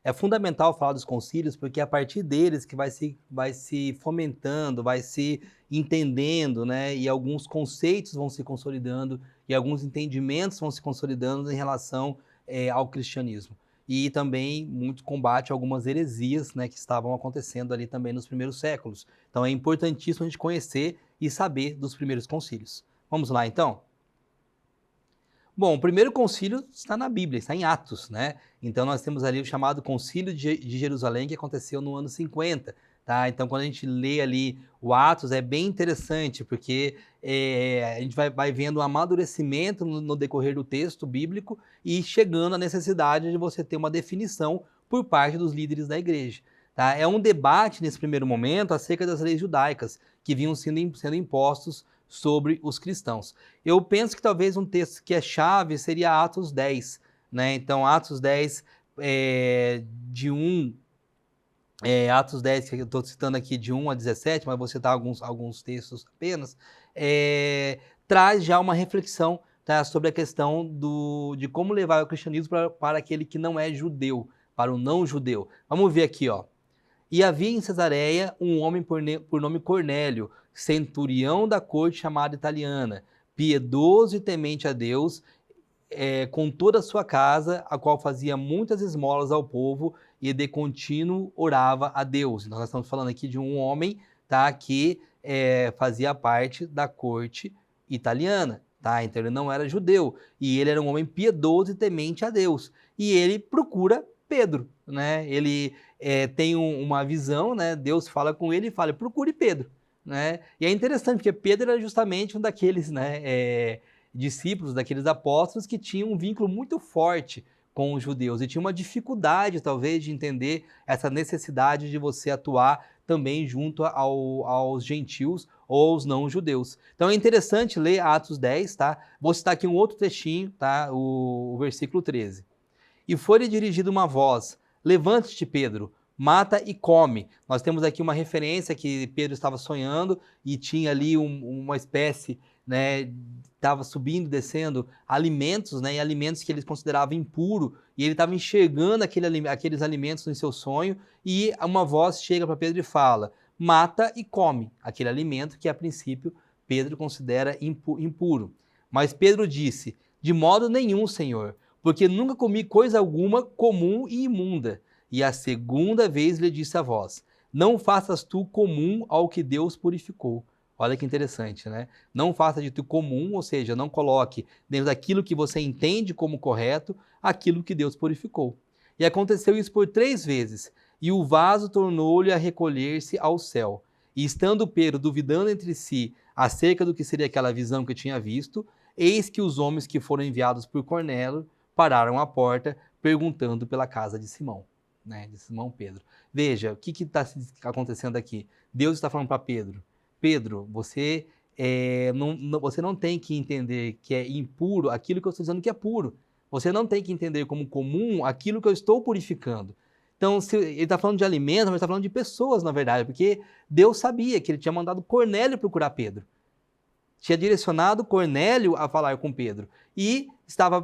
É fundamental falar dos concílios, porque é a partir deles que vai se fomentando, vai se entendendo, né? E alguns conceitos vão se consolidando e alguns entendimentos vão se consolidando em relação ao cristianismo. E também muito combate a algumas heresias, né, que estavam acontecendo ali também nos primeiros séculos. Então é importantíssimo a gente conhecer e saber dos primeiros concílios. Vamos lá, então? Bom, o primeiro concílio está na Bíblia, está em Atos, né? Então nós temos ali o chamado Concílio de Jerusalém, que aconteceu no ano 50, tá? Então quando a gente lê ali o Atos, é bem interessante, porque a gente vai vendo um amadurecimento no decorrer do texto bíblico e chegando à necessidade de você ter uma definição por parte dos líderes da igreja. Tá? É um debate nesse primeiro momento acerca das leis judaicas que vinham sendo impostos sobre os cristãos. Eu penso que talvez um texto que é chave seria Atos 10, né? Então, Atos 10, Atos 10, que eu estou citando aqui de 1 a 17, mas vou citar alguns textos apenas, traz já uma reflexão, tá, sobre a questão de como levar o cristianismo para aquele que não é judeu, para o não judeu. Vamos ver aqui, ó. E havia em Cesareia um homem por nome Cornélio, centurião da corte chamada italiana, piedoso e temente a Deus, com toda a sua casa, a qual fazia muitas esmolas ao povo e de contínuo orava a Deus. Então, nós estamos falando aqui de um homem, tá, que fazia parte da corte italiana. Tá? Então ele não era judeu, e ele era um homem piedoso e temente a Deus. E ele procura Pedro, né? Ele tem uma visão, né? Deus fala com ele e fala, procure Pedro. Né? E é interessante, porque Pedro era justamente um daqueles, né, discípulos, daqueles apóstolos que tinham um vínculo muito forte com os judeus e tinha uma dificuldade, talvez, de entender essa necessidade de você atuar também junto aos gentios ou aos não-judeus. Então é interessante ler Atos 10, tá? Vou citar aqui um outro trechinho, tá? O versículo 13. E foi-lhe dirigida uma voz, levante-te, Pedro, mata e come. Nós temos aqui uma referência que Pedro estava sonhando e tinha ali uma espécie, né, estava subindo, descendo alimentos, né, e alimentos que ele considerava impuro, e ele estava enxergando aqueles alimentos no seu sonho, e uma voz chega para Pedro e fala, mata e come aquele alimento que a princípio Pedro considera impuro. Mas Pedro disse, de modo nenhum, Senhor, porque nunca comi coisa alguma comum e imunda. E a segunda vez lhe disse a voz, não faças tu comum ao que Deus purificou. Olha que interessante, né? Não faça de tu comum, ou seja, não coloque dentro daquilo que você entende como correto, aquilo que Deus purificou. E aconteceu isso por 3 vezes, e o vaso tornou-lhe a recolher-se ao céu. E estando Pedro duvidando entre si acerca do que seria aquela visão que tinha visto, eis que os homens que foram enviados por Cornélio pararam à porta, perguntando pela casa de Simão, né, de Simão Pedro. Veja, o que está acontecendo aqui? Deus está falando para Pedro, Pedro, você você não tem que entender que é impuro aquilo que eu estou dizendo que é puro. Você não tem que entender como comum aquilo que eu estou purificando. Então, se ele está falando de alimentos, mas está falando de pessoas, na verdade, porque Deus sabia que ele tinha mandado Cornélio procurar Pedro. Tinha direcionado Cornélio a falar com Pedro. E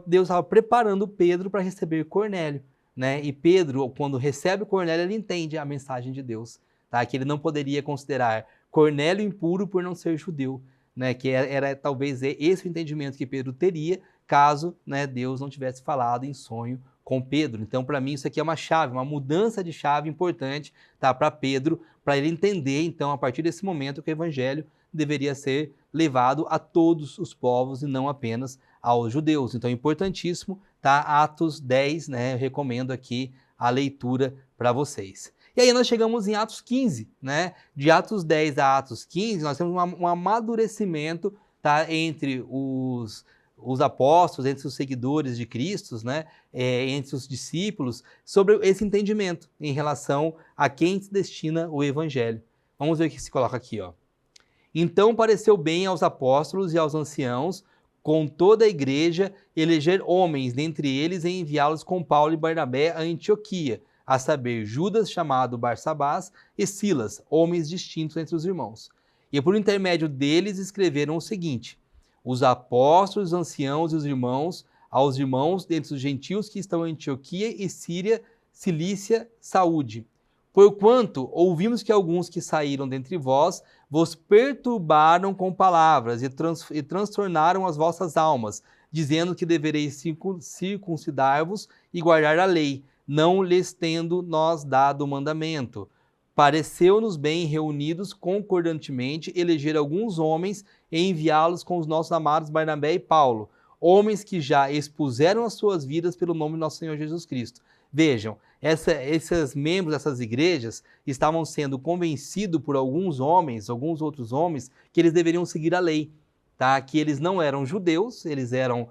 Deus estava preparando Pedro para receber Cornélio. Né? E Pedro, quando recebe Cornélio, ele entende a mensagem de Deus. Tá? Que ele não poderia considerar Cornélio impuro por não ser judeu. Né? Que era talvez esse o entendimento que Pedro teria caso, né, Deus não tivesse falado em sonho com Pedro. Então, para mim, isso aqui é uma chave, uma mudança de chave importante, tá, para Pedro, para ele entender, então, a partir desse momento, que o evangelho deveria ser levado a todos os povos e não apenas aos judeus. Então é importantíssimo, tá? Atos 10, né? Eu recomendo aqui a leitura para vocês. E aí nós chegamos em Atos 15, né? De Atos 10 a Atos 15, nós temos um amadurecimento, tá? Entre os apóstolos, entre os seguidores de Cristo, né? Entre os discípulos, sobre esse entendimento em relação a quem se destina o evangelho. Vamos ver o que se coloca aqui, ó. Então pareceu bem aos apóstolos e aos anciãos, com toda a igreja, eleger homens dentre eles e enviá-los com Paulo e Barnabé a Antioquia, a saber, Judas, chamado Barsabás, e Silas, homens distintos entre os irmãos. E por intermédio deles escreveram o seguinte, os apóstolos, os anciãos e os irmãos, aos irmãos dentre os gentios que estão em Antioquia e Síria, Cilícia, saúde. Porquanto ouvimos que alguns que saíram dentre vós vos perturbaram com palavras e transtornaram as vossas almas, dizendo que devereis circuncidar-vos e guardar a lei, não lhes tendo nós dado o mandamento. Pareceu-nos bem, reunidos concordantemente, eleger alguns homens e enviá-los com os nossos amados Barnabé e Paulo, homens que já expuseram as suas vidas pelo nome do nosso Senhor Jesus Cristo. Vejam, esses membros dessas igrejas estavam sendo convencidos por alguns outros homens, que eles deveriam seguir a lei, tá? Que eles não eram judeus, eles eram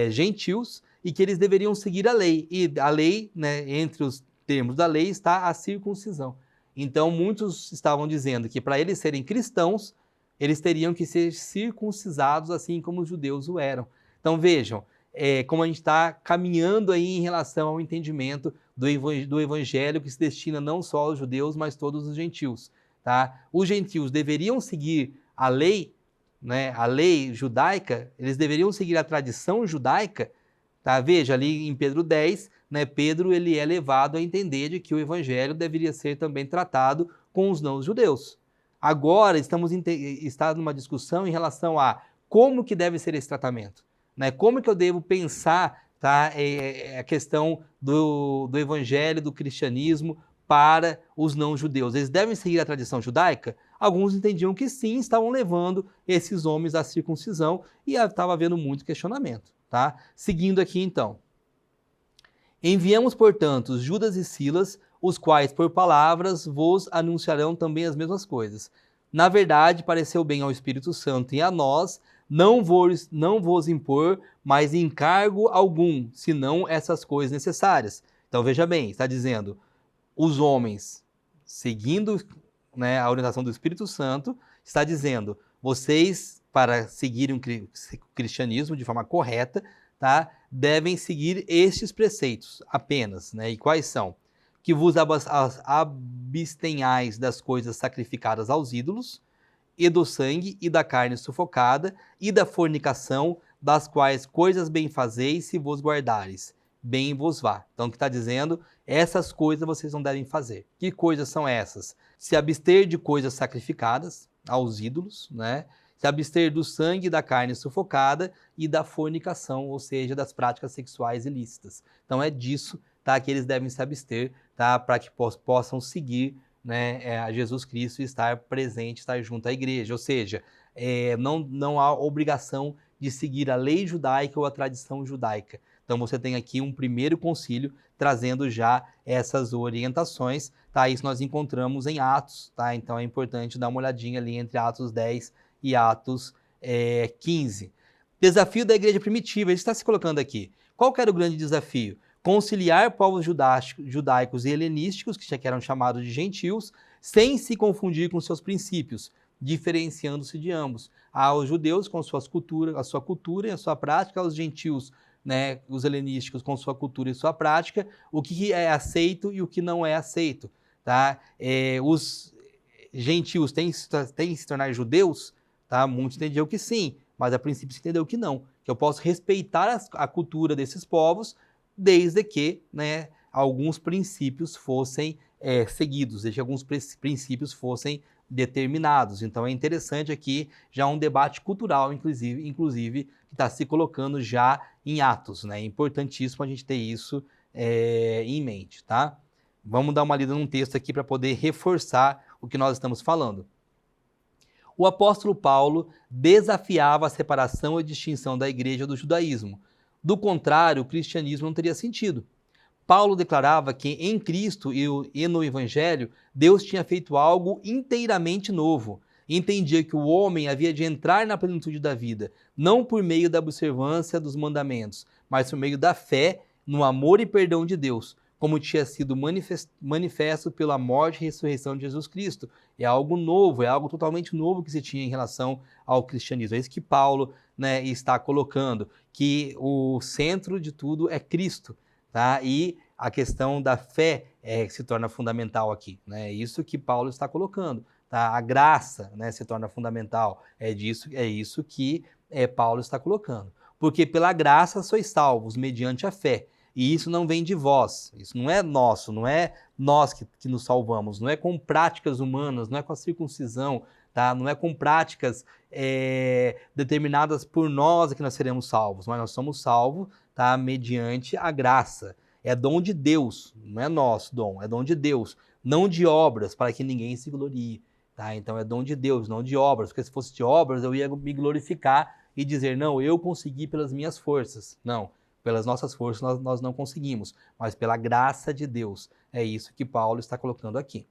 gentios, e que eles deveriam seguir a lei. E a lei, né, entre os termos da lei, está a circuncisão. Então, muitos estavam dizendo que para eles serem cristãos, eles teriam que ser circuncisados, assim como os judeus o eram. Então, vejam, como a gente está caminhando aí em relação ao entendimento do evangelho que se destina não só aos judeus, mas todos os gentios. Tá? Os gentios deveriam seguir a lei, né, a lei judaica, eles deveriam seguir a tradição judaica. Tá? Veja, ali em Pedro 10, né, Pedro ele é levado a entender de que o evangelho deveria ser também tratado com os não-judeus. Agora está numa discussão em relação a como que deve ser esse tratamento. Né? Como que eu devo pensar, tá, a questão do evangelho, do cristianismo para os não-judeus? Eles devem seguir a tradição judaica? Alguns entendiam que sim, estavam levando esses homens à circuncisão e estava havendo muito questionamento. Tá? Seguindo aqui então. Enviamos, portanto, Judas e Silas, os quais por palavras vos anunciarão também as mesmas coisas. Na verdade, pareceu bem ao Espírito Santo e a nós não vos impor mais encargo algum, senão essas coisas necessárias. Então veja bem, está dizendo, os homens, seguindo, né, a orientação do Espírito Santo, está dizendo, vocês, para seguirem o cristianismo de forma correta, tá, devem seguir estes preceitos apenas. Né? E quais são? Que vos abstenhais das coisas sacrificadas aos ídolos, e do sangue, e da carne sufocada, e da fornicação, das quais coisas bem fazeis se vos guardares, bem vos vá. Então, o que está dizendo? Essas coisas vocês não devem fazer. Que coisas são essas? Se abster de coisas sacrificadas aos ídolos, né? Se abster do sangue e da carne sufocada e da fornicação, ou seja, das práticas sexuais ilícitas. Então, é disso, tá, que eles devem se abster, tá, para que possam seguir, né, a Jesus Cristo e estar presente, estar junto à igreja. Ou seja, não há obrigação de seguir a lei judaica ou a tradição judaica. Então você tem aqui um primeiro concílio trazendo já essas orientações. Tá? Isso nós encontramos em Atos. Tá? Então é importante dar uma olhadinha ali entre Atos 10 e Atos 15. Desafio da igreja primitiva. Ele está se colocando aqui. Qual que era o grande desafio? Conciliar povos judaicos e helenísticos, que já eram chamados de gentios, sem se confundir com seus princípios, diferenciando-se de ambos. Aos judeus com a sua cultura e a sua prática, aos gentios, né, os helenísticos com sua cultura e sua prática, o que é aceito e o que não é aceito. Tá? Os gentios têm que se tornar judeus? Tá? Muitos entendiam que sim, mas a princípio se entendeu que não. Que eu posso respeitar a cultura desses povos, desde que, né, alguns princípios fossem seguidos, desde que alguns princípios fossem determinados. Então é interessante aqui já um debate cultural, inclusive que está se colocando já em Atos. Né? É importantíssimo a gente ter isso em mente. Tá? Vamos dar uma lida num texto aqui para poder reforçar o que nós estamos falando. O apóstolo Paulo desafiava a separação e distinção da igreja do judaísmo. Do contrário, o cristianismo não teria sentido. Paulo declarava que em Cristo e no Evangelho, Deus tinha feito algo inteiramente novo. Entendia que o homem havia de entrar na plenitude da vida, não por meio da observância dos mandamentos, mas por meio da fé no amor e perdão de Deus, como tinha sido manifesto pela morte e ressurreição de Jesus Cristo. É algo novo, é algo totalmente novo que se tinha em relação ao cristianismo. É isso que Paulo, né, está colocando, que o centro de tudo é Cristo. Tá? E a questão da fé se torna fundamental aqui. Né? É isso que Paulo está colocando. Tá? A graça, né, se torna fundamental. É isso que Paulo está colocando. Porque pela graça sois salvos, mediante a fé. e isso não vem de vós, isso não é nosso, não é nós que nos salvamos, não é com práticas humanas, não é com a circuncisão, tá? Não é com práticas determinadas por nós que nós seremos salvos, mas nós somos salvos, tá? Mediante a graça. É dom de Deus, não é nosso dom, é dom de Deus, não de obras, para que ninguém se glorie. Tá? Então é dom de Deus, não de obras, porque se fosse de obras eu ia me glorificar e dizer, não, eu consegui pelas minhas forças. Não, pelas nossas forças nós não conseguimos, mas pela graça de Deus. É isso que Paulo está colocando aqui.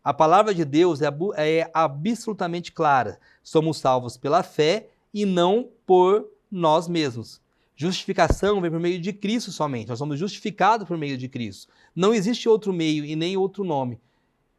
A palavra de Deus é absolutamente clara. Somos salvos pela fé e não por nós mesmos. Justificação vem por meio de Cristo somente. Nós somos justificados por meio de Cristo. Não existe outro meio e nem outro nome.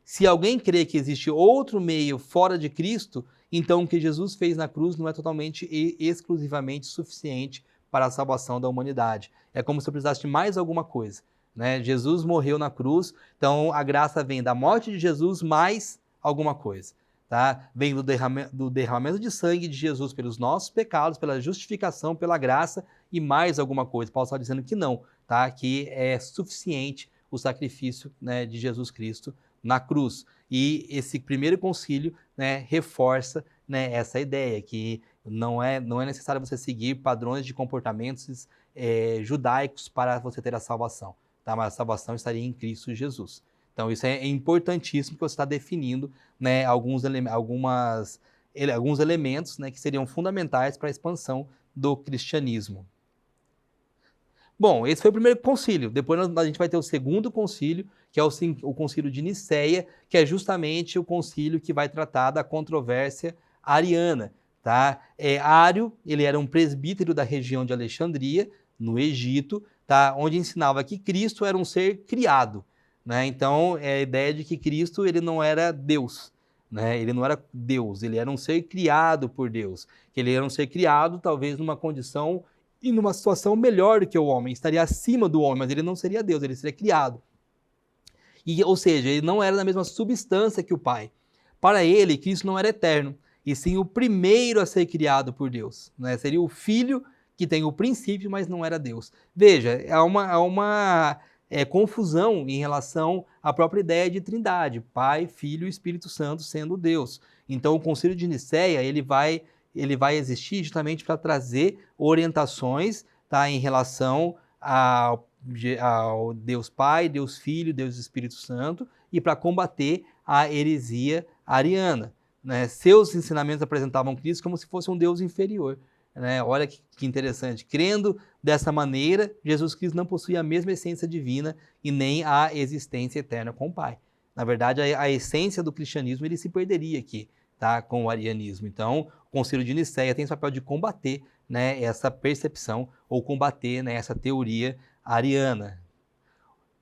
Se alguém crê que existe outro meio fora de Cristo, então o que Jesus fez na cruz não é totalmente e exclusivamente suficiente para a salvação da humanidade. É como se eu precisasse de mais alguma coisa. Né? Jesus morreu na cruz, então a graça vem da morte de Jesus mais alguma coisa. Tá? Vem do derramamento de sangue de Jesus pelos nossos pecados, pela justificação, pela graça e mais alguma coisa. Paulo está dizendo que não, tá? Que é suficiente o sacrifício, né, de Jesus Cristo na cruz. E esse primeiro concílio, né, reforça, né, essa ideia que não é necessário você seguir padrões de comportamentos judaicos para você ter a salvação. Tá? Mas a salvação estaria em Cristo Jesus. Então isso é importantíssimo, que você está definindo, né, alguns elementos, né, que seriam fundamentais para a expansão do cristianismo. Bom, esse foi o primeiro concílio. Depois a gente vai ter o segundo concílio, que é o concílio de Nicéia, que é justamente o concílio que vai tratar da controvérsia ariana. Tá? Ário, ele era um presbítero da região de Alexandria, no Egito, tá? Onde ensinava que Cristo era um ser criado. Né? Então, é a ideia de que Cristo ele não era Deus. Né? Ele não era Deus, ele era um ser criado por Deus. Ele era um ser criado, talvez, numa condição e numa situação melhor do que o homem, estaria acima do homem, mas ele não seria Deus, ele seria criado. Ou seja, ele não era da mesma substância que o Pai. Para ele, Cristo não era eterno, e sim o primeiro a ser criado por Deus. Né? Seria o Filho que tem o princípio, mas não era Deus. Veja, há uma confusão em relação à própria ideia de trindade, Pai, Filho e Espírito Santo sendo Deus. Então, o Concílio de Nicéia, ele vai existir justamente para trazer orientações, tá, em relação ao Deus Pai, Deus Filho, Deus Espírito Santo, e para combater a heresia ariana. Né? Seus ensinamentos apresentavam Cristo como se fosse um Deus inferior. Né? Olha que interessante. Crendo dessa maneira, Jesus Cristo não possui a mesma essência divina e nem a existência eterna com o Pai. Na verdade, a essência do cristianismo ele se perderia aqui, tá, com o arianismo. Então, o Concílio de Nicéia tem esse papel de combater, né, essa percepção ou combater, né, essa teoria ariana.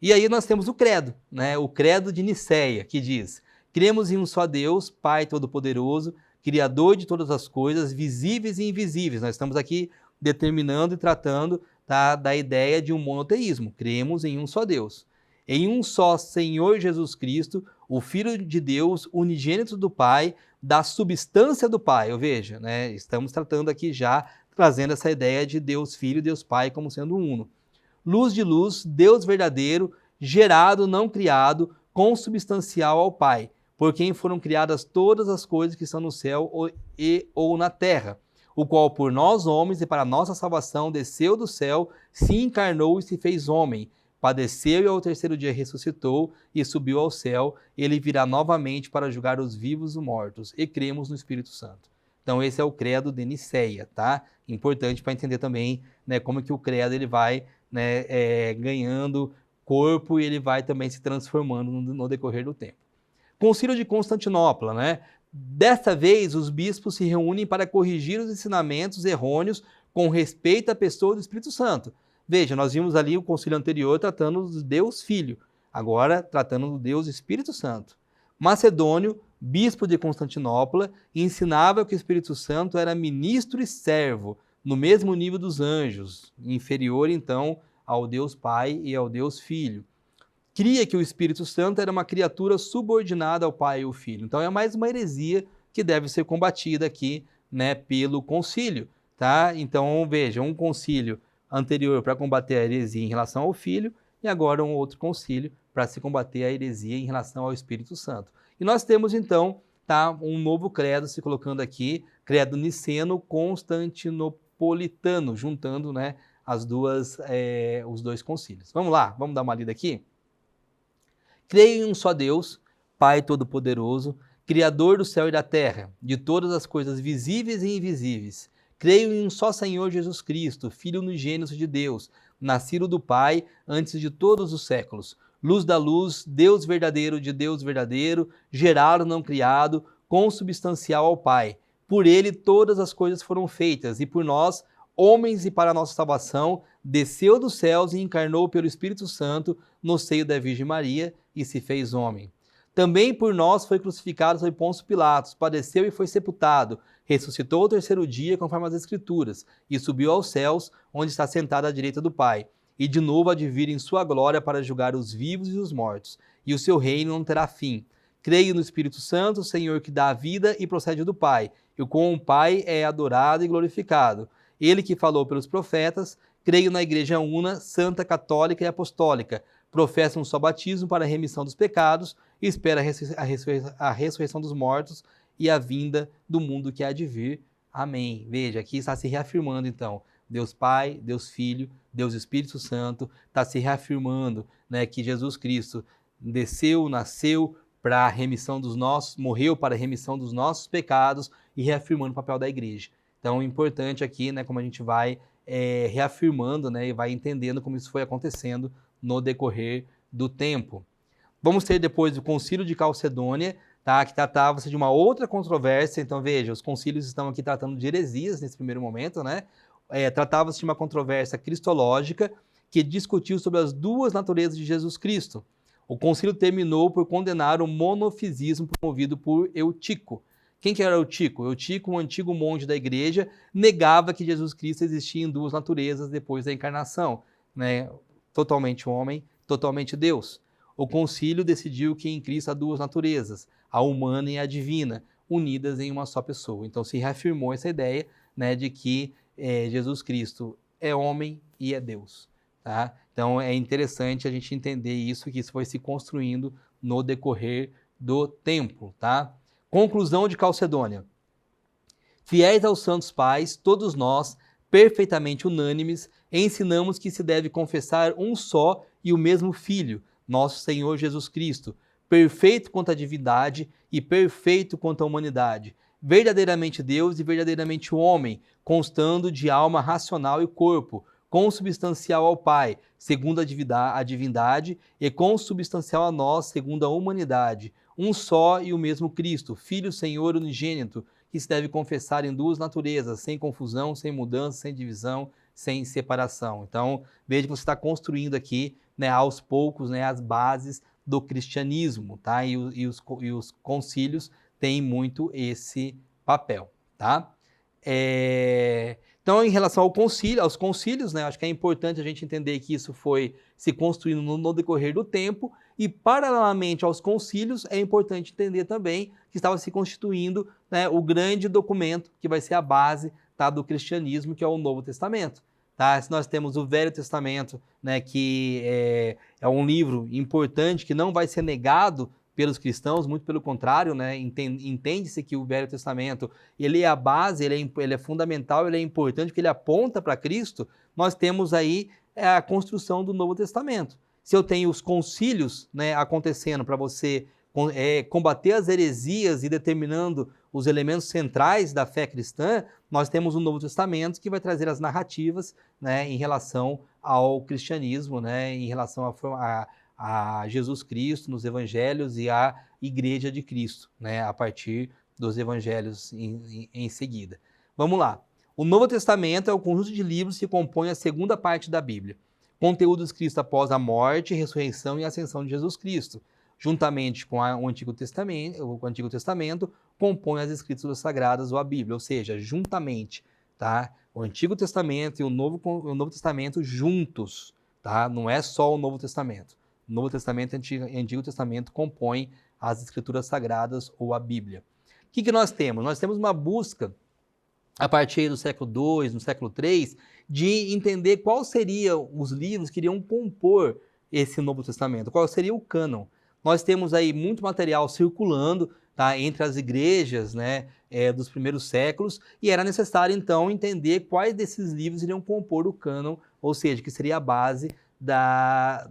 E aí nós temos o credo, né, o credo de Nicéia, que diz: cremos em um só Deus, Pai Todo-Poderoso, Criador de todas as coisas, visíveis e invisíveis. Nós estamos aqui determinando e tratando, tá, da ideia de um monoteísmo. Cremos em um só Deus. Em um só Senhor Jesus Cristo, o Filho de Deus, unigênito do Pai, da substância do Pai. Veja, né, estamos tratando aqui já, trazendo essa ideia de Deus Filho e Deus Pai como sendo uno. Luz de luz, Deus verdadeiro, gerado, não criado, consubstancial ao Pai, por quem foram criadas todas as coisas que estão no céu ou na terra, o qual por nós homens e para nossa salvação desceu do céu, se encarnou e se fez homem, padeceu e ao terceiro dia ressuscitou e subiu ao céu, ele virá novamente para julgar os vivos e os mortos, e cremos no Espírito Santo. Então esse é o credo de Nicéia, tá? Importante para entender também, né, como que o credo ele vai, né, ganhando corpo e ele vai também se transformando no decorrer do tempo. Concílio de Constantinopla, né? Desta vez, os bispos se reúnem para corrigir os ensinamentos errôneos com respeito à pessoa do Espírito Santo. Veja, nós vimos ali o concílio anterior tratando do Deus Filho, agora tratando do Deus Espírito Santo. Macedônio, bispo de Constantinopla, ensinava que o Espírito Santo era ministro e servo, no mesmo nível dos anjos, inferior então ao Deus Pai e ao Deus Filho. Cria que o Espírito Santo era uma criatura subordinada ao Pai e ao Filho. Então é mais uma heresia que deve ser combatida aqui, né, pelo concílio. Tá? Então veja, um concílio anterior para combater a heresia em relação ao Filho, e agora um outro concílio para se combater a heresia em relação ao Espírito Santo. E nós temos, então, tá, um novo credo se colocando aqui, credo niceno-constantinopolitano, juntando, né, os dois concílios. Vamos lá, vamos dar uma lida aqui? Creio em um só Deus, Pai Todo-Poderoso, Criador do céu e da terra, de todas as coisas visíveis e invisíveis. Creio em um só Senhor Jesus Cristo, Filho unigênito de Deus, nascido do Pai antes de todos os séculos. Luz da luz, Deus verdadeiro de Deus verdadeiro, gerado não criado, consubstancial ao Pai. Por ele todas as coisas foram feitas, e por nós, homens e para a nossa salvação, desceu dos céus e encarnou pelo Espírito Santo no seio da Virgem Maria e se fez homem. Também por nós foi crucificado sob Pôncio Pilatos, padeceu e foi sepultado, ressuscitou ao terceiro dia, conforme as Escrituras, e subiu aos céus, onde está sentado à direita do Pai. E de novo há de vir em sua glória para julgar os vivos e os mortos, e o seu reino não terá fim. Creio no Espírito Santo, Senhor que dá a vida e procede do Pai, e com o Pai é adorado e glorificado. Ele que falou pelos profetas, creio na Igreja Una, Santa, Católica e Apostólica, professa um só batismo para a remissão dos pecados e espera a ressurreição dos mortos e a vinda do mundo que há de vir. Amém. Veja, aqui está se reafirmando então, Deus Pai, Deus Filho, Deus Espírito Santo, está se reafirmando, né, que Jesus Cristo desceu, nasceu para a remissão dos nossos, morreu para a remissão dos nossos pecados e reafirmando o papel da igreja. Então, importante aqui, né, como a gente vai reafirmando, né, e vai entendendo como isso foi acontecendo no decorrer do tempo. Vamos ter depois o Concílio de Calcedônia, tá, que tratava-se de uma outra controvérsia. Então, veja, os concílios estão aqui tratando de heresias nesse primeiro momento, né? Tratava-se de uma controvérsia cristológica que discutiu sobre as duas naturezas de Jesus Cristo. O concílio terminou por condenar o monofisismo promovido por Eutico. Quem que era Eutico? Eutico, um antigo monge da igreja, negava que Jesus Cristo existia em duas naturezas depois da encarnação, né? Totalmente homem, totalmente Deus. O concílio decidiu que em Cristo há duas naturezas, a humana e a divina, unidas em uma só pessoa. Então se reafirmou essa ideia, né, de que Jesus Cristo é homem e é Deus. Tá? Então é interessante a gente entender isso, que isso foi se construindo no decorrer do tempo. Tá? Conclusão de Calcedônia. Fiéis aos santos pais, todos nós, perfeitamente unânimes, ensinamos que se deve confessar um só e o mesmo Filho, nosso Senhor Jesus Cristo, perfeito quanto à divindade e perfeito quanto à humanidade, verdadeiramente Deus e verdadeiramente homem, constando de alma racional e corpo, consubstancial ao Pai, segundo a divindade, e consubstancial a nós, segundo a humanidade, um só e o mesmo Cristo, Filho Senhor unigênito, que se deve confessar em duas naturezas, sem confusão, sem mudança, sem divisão, sem separação. Então, veja que você está construindo aqui, né, aos poucos, né, as bases do cristianismo, tá? E os concílios têm muito esse papel, tá? Então, em relação aos concílios, né, acho que é importante a gente entender que isso foi se construindo no decorrer do tempo, e paralelamente aos concílios, é importante entender também que estava se constituindo, né, o grande documento que vai ser a base, tá, do cristianismo, que é o Novo Testamento. Tá? Se nós temos o Velho Testamento, né, que é um livro importante, que não vai ser negado pelos cristãos, muito pelo contrário, né? Entende-se que o Velho Testamento ele é a base, ele é fundamental, ele é importante, porque ele aponta para Cristo. Nós temos aí a construção do Novo Testamento. Se eu tenho os concílios, né, acontecendo para você combater as heresias e determinando os elementos centrais da fé cristã, nós temos o Novo Testamento que vai trazer as narrativas, né, em relação ao cristianismo, né, em relação a Jesus Cristo nos evangelhos e à Igreja de Cristo, né, a partir dos evangelhos em seguida. Vamos lá. O Novo Testamento é o conjunto de livros que compõe a segunda parte da Bíblia. Conteúdo escrito após a morte, ressurreição e ascensão de Jesus Cristo. Juntamente com o Antigo Testamento, compõe as Escrituras Sagradas ou a Bíblia, ou seja, juntamente, tá? O Antigo Testamento e o Novo Testamento juntos, tá? Não é só o Novo Testamento. O Novo Testamento e o Antigo Testamento compõem as Escrituras Sagradas ou a Bíblia. O que nós temos? Nós temos uma busca a partir do século II, no século III, de entender quais seriam os livros que iriam compor esse Novo Testamento, qual seria o cânon. Nós temos aí muito material circulando, tá, entre as igrejas, né, dos primeiros séculos, e era necessário, então, entender quais desses livros iriam compor o cânon, ou seja, que seria a base da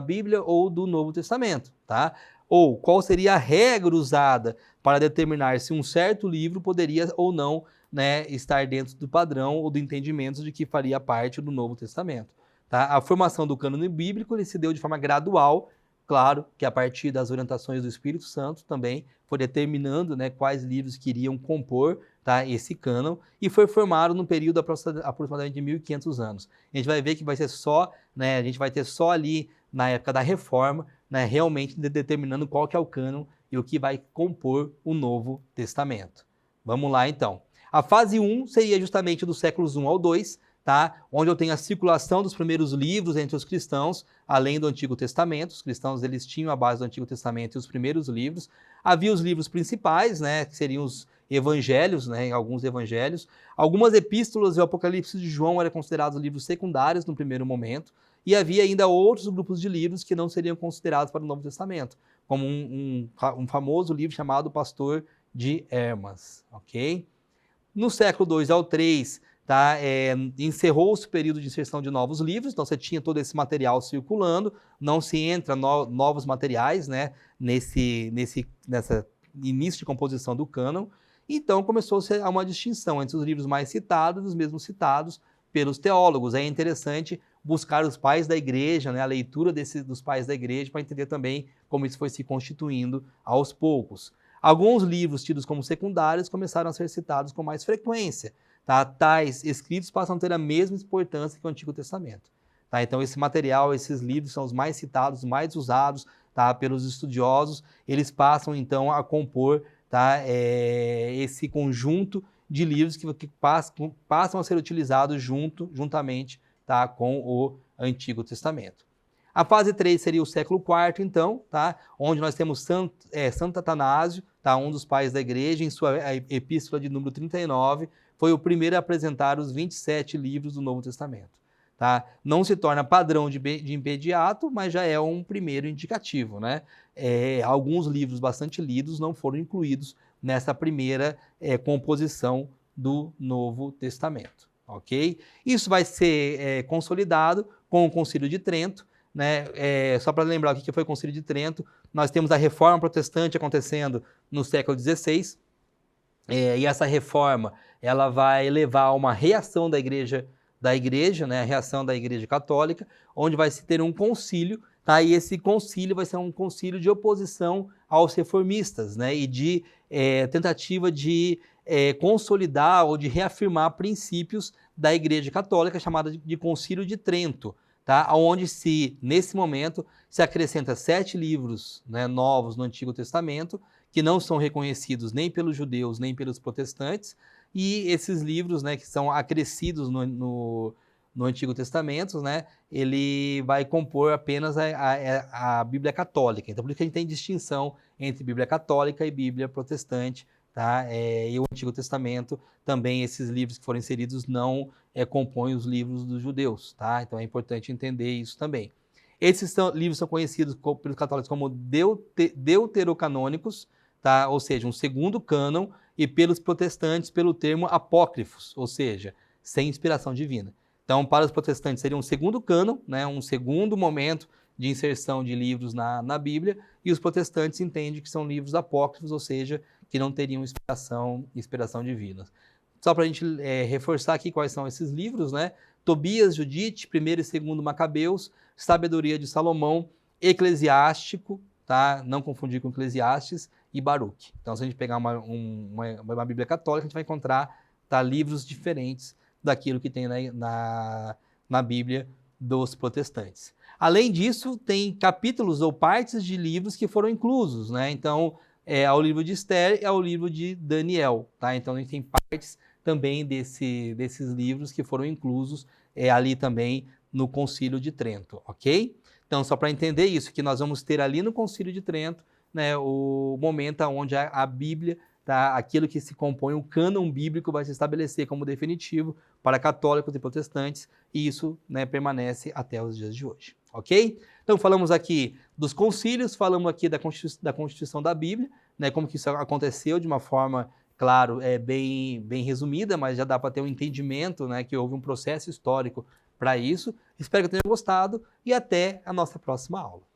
Bíblia ou do Novo Testamento, tá? Ou qual seria a regra usada para determinar se um certo livro poderia ou não, né, estar dentro do padrão ou do entendimento de que faria parte do Novo Testamento. Tá? A formação do cânone bíblico ele se deu de forma gradual, claro que a partir das orientações do Espírito Santo também foi determinando, né, quais livros que iriam compor, tá, esse cânon, e foi formado num período aproximadamente de 1.500 anos. A gente vai ver que vai ser só, né, a gente vai ter só ali na época da Reforma, né, realmente determinando qual que é o cânon e o que vai compor o Novo Testamento. Vamos lá então. A fase 1 seria justamente dos séculos 1 ao 2, tá? Onde eu tenho a circulação dos primeiros livros entre os cristãos, além do Antigo Testamento. Os cristãos eles tinham a base do Antigo Testamento e os primeiros livros. Havia os livros principais, né, que seriam os evangelhos, né, alguns evangelhos. Algumas epístolas e o Apocalipse de João eram considerados livros secundários no primeiro momento. E havia ainda outros grupos de livros que não seriam considerados para o Novo Testamento, como um famoso livro chamado Pastor de Hermas, ok? No século II ao III, tá, encerrou-se o período de inserção de novos livros, então você tinha todo esse material circulando, não se entra novos materiais, né, nessa início de composição do cânon, então começou-se a uma distinção entre os livros mais citados e os mesmos citados pelos teólogos. É interessante buscar os pais da igreja, né, a leitura dos pais da igreja, para entender também como isso foi se constituindo aos poucos. Alguns livros tidos como secundários começaram a ser citados com mais frequência. Tá? Tais escritos passam a ter a mesma importância que o Antigo Testamento. Tá? Então esse material, esses livros são os mais citados, mais usados, tá, pelos estudiosos. Eles passam então a compor, tá, esse conjunto de livros que passam a ser utilizados juntamente, tá, com o Antigo Testamento. A fase 3 seria o século IV, então, tá? Onde nós temos Santo Atanásio, tá? Um dos pais da igreja, em sua epístola de número 39, foi o primeiro a apresentar os 27 livros do Novo Testamento. Tá? Não se torna padrão de imediato, mas já é um primeiro indicativo. Né? Alguns livros bastante lidos não foram incluídos nessa primeira composição do Novo Testamento. Okay? Isso vai ser consolidado com o Concílio de Trento. Né? Só para lembrar o que foi o Concílio de Trento, nós temos a Reforma Protestante acontecendo no século XVI, e essa reforma ela vai levar a uma reação da igreja, né? A reação da Igreja Católica, onde vai se ter um concílio, tá? E esse concílio vai ser um concílio de oposição aos reformistas, né? E de tentativa de consolidar ou de reafirmar princípios da Igreja Católica, chamada de Concílio de Trento. Tá? Onde nesse momento, se acrescenta 7 livros, né, novos no Antigo Testamento, que não são reconhecidos nem pelos judeus, nem pelos protestantes, e esses livros, né, que são acrescidos no Antigo Testamento, né, ele vai compor apenas a Bíblia Católica. Então, por isso que a gente tem distinção entre Bíblia Católica e Bíblia Protestante. Tá? E o Antigo Testamento, também esses livros que foram inseridos não compõem os livros dos judeus. Tá? Então é importante entender isso também. Esses livros são conhecidos pelos católicos como deuterocanônicos, tá? Ou seja, um segundo cânon, e pelos protestantes pelo termo apócrifos, ou seja, sem inspiração divina. Então, para os protestantes seria um segundo cânon, né? Um segundo momento de inserção de livros na Bíblia, e os protestantes entendem que são livros apócrifos, ou seja, que não teriam inspiração divina. Só para a gente reforçar aqui quais são esses livros, né? Tobias, Judite, 1º e 2º Macabeus, Sabedoria de Salomão, Eclesiástico, tá? Não confundir com Eclesiastes, e Baruque. Então, se a gente pegar uma Bíblia católica, a gente vai encontrar, tá, livros diferentes daquilo que tem na Bíblia dos protestantes. Além disso, tem capítulos ou partes de livros que foram inclusos, né? Então, ao livro de Esther e ao livro de Daniel, tá? Então, a gente tem partes também desses livros que foram inclusos ali também no Concílio de Trento, ok? Então, só para entender isso, que nós vamos ter ali no Concílio de Trento, né, o momento onde a Bíblia tá? Aquilo que se compõe, o cânon bíblico vai se estabelecer como definitivo para católicos e protestantes, e isso, né, permanece até os dias de hoje, ok? Então falamos aqui dos concílios, falamos aqui da Constituição da Bíblia, né, como que isso aconteceu de uma forma, claro, bem resumida, mas já dá para ter um entendimento, né, que houve um processo histórico para isso. Espero que tenham gostado e até a nossa próxima aula.